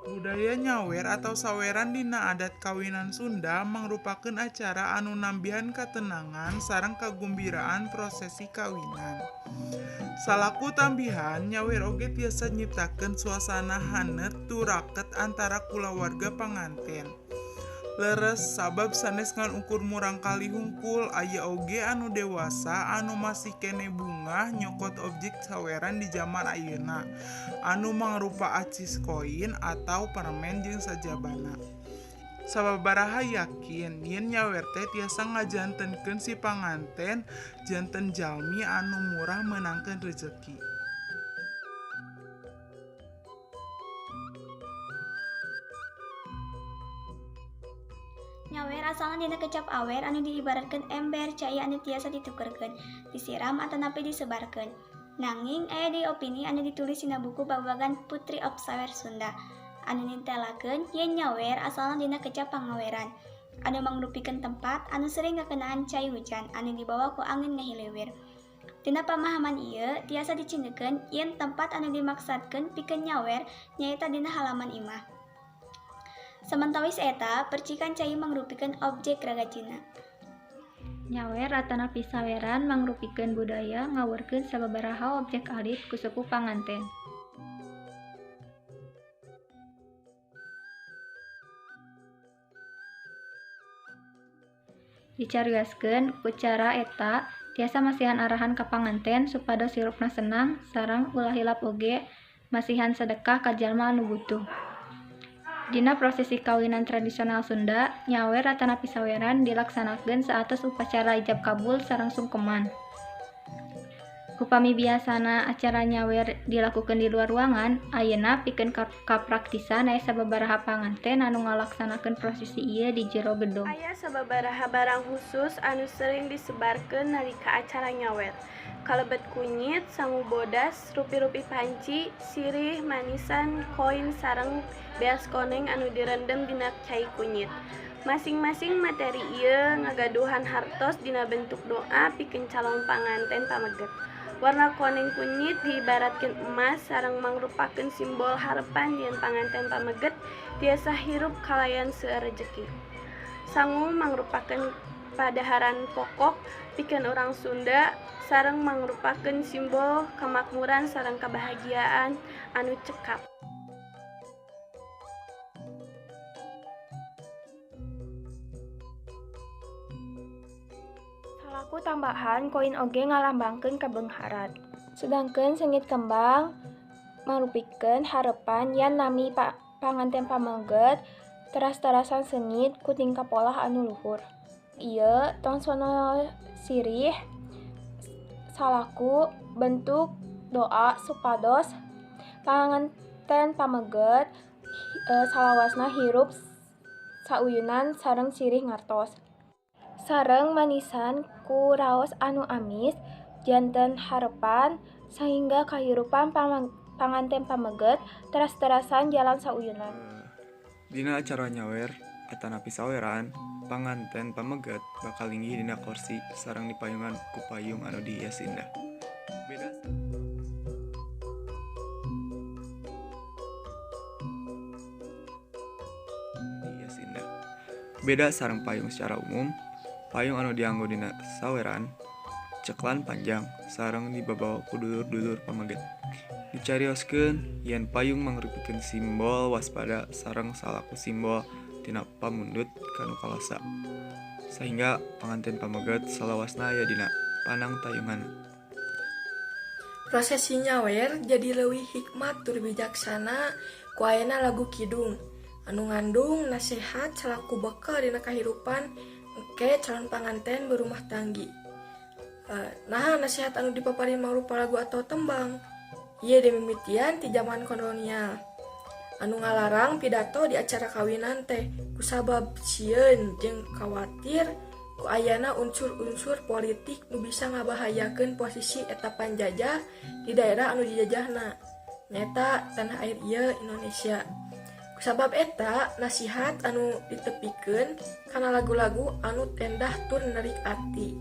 Budaya nyawer atau saweran dina adat kawinan Sunda mangrupakeun acara anu nambihan katenangan sareng kagumbiraan prosesi kawinan. Salaku tambihan, nyawer oge tiasa nyiptakeun suasana hanet turaket antara kulawarga panganten. Leres sabab sanes ngan ukur murang kali hungkul aya oge anu dewasa anu masih kene bungah nyokot objek saweran di zaman ayeuna anu mangrupa acis koin atau permen jeung sajabana. Sababaraha yakin yen nyawer teh tiasa ngajantenkeun si panganten janten jalmi anu murah menangkeun rezeki. Nyawer asalna dina kecap awer anu diibaratkeun ember cai anu tiasa ditukerkeun, disiram atanapi disebarkeun. Nanging aya di opini anu ditulis dina buku babagan Putri of Sawer Sunda anu nintelakeun yen nyawer asalna dina kecap pangaweran anu mangrupikeun tempat anu sering ngakenaan cai hujan anu dibawa ku angin ngahiliwir. Dina pamahaman ieu tiasa dicindikeun yen tempat anu dimaksudkeun pikeun nyawer nyaeta dina halaman imah. Samantawis eta, percikan cai mangrupikeun objek ragajina. Nyawer atanapi saweran mangrupikeun budaya ngawurkeun sababaraha objek alit ku suku panganten. Dicarioskeun ku cara eta tiasa masihan arahan ka panganten supados hirupna senang sareng ulah hilap oge masihan sedekah ka jalma anu butuh. Dina prosesi kawinan tradisional Sunda, nyawer atanapi saweran dilaksanakeun saatos upacara ijab kabul sareng sungkeman. Upami biasana acara nyawer dilakukeun di luar ruangan, ayeuna pikeun kapraktisan aya sababaraha panganten anu ngalaksanakeun prosesi ieu di jero gedung. Aya sababaraha barang khusus anu sering disebarkeun nalika acara nyawer. Kalebet kunyit, sangu bodas, rupi-rupi panci, sirih, manisan, koin sareng beas koneng anu direndam dina cai kunyit. Masing-masing materi ieu ngagaduhan hartos dina bentuk doa pikeun calon panganten pameget. Warna koneng kunyit diibaratkeun emas sareng mangrupakeun simbol harepan yen panganten pameget tiasa hirup kalayan seueur rejeki. Sangu mangrupakeun padaharan pokok pikeun urang Sunda sareng mangrupakeun simbol kamakmuran sareng kabahagiaan anu cekap. Salaku tambahan, koin oge ngalambangkeun kabeungharan. Sedangkeun sengit kembang mangrupikeun harepan yen nami panganten pameget teras-terasan sengit ku tingkah polah anu luhur. Ieu tongsono sirih salaku bentuk doa supados panganten pameget salawasna hirup sauyunan sareng sirih ngartos. Sareng manisan ku raos anu amis janten harepan sehingga kahirupan panganten pameget teras-terasan jalan sauyunan. Dina acara nyawer atanapi saweran, panganten pameget bakal linggih dina kursi sareng dipayungan ku payung anu dihias indah. Beda sareng payung secara umum, payung anu dianggo dina saweran ceklan panjang sareng dibabawa ku dulur-dulur pameget. Dicarioskeun yen payung mangrupikeun simbol waspada sareng salaku simbol tina pamundut kanu kalasa. Sehingga panganten pameget salawasna aya dina panang tayungan. Prosesi nyawer jadi leuwih hikmat tur bijaksana ku ayeuna lagu kidung anu ngandung nasihat selaku bekal dina kahirupan engke calon panganten berumah tanggi. Nah nasihat anu dipaparin mangrupa lagu atau tembang. Ieu dimimitian ti zaman kolonial. Anu ngalarang pidato di acara kawinan teh kusabab sieun jeung khawatir ku ayana unsur-unsur politik nu bisa ngabahayakeun posisi eta panjajah di daerah anu dijajahna, nyaeta tanah air ieu Indonesia. Kusabab eta nasihat anu ditepikeun kana lagu-lagu anu endah tur nerik ati.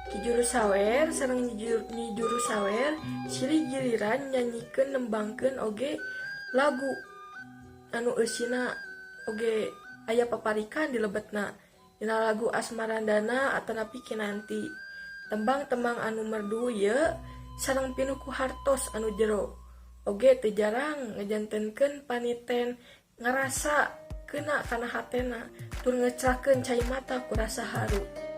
Ki Juru Sawer sareng Nyi Juru Sawer silih giliran nyanyikeun nembangkeun oge lagu anu eusina oge aya paparikan di lebetna. Dina lagu Asmarandana atanapi kinanti. Tembang-tembang anu merdu ieu sareng pinuh ku hartos anu jero. Oge teu jarang ngajantenkeun paniten ngerasa kena kana hatena tur ngecrakeun cai mata ku rasa haru.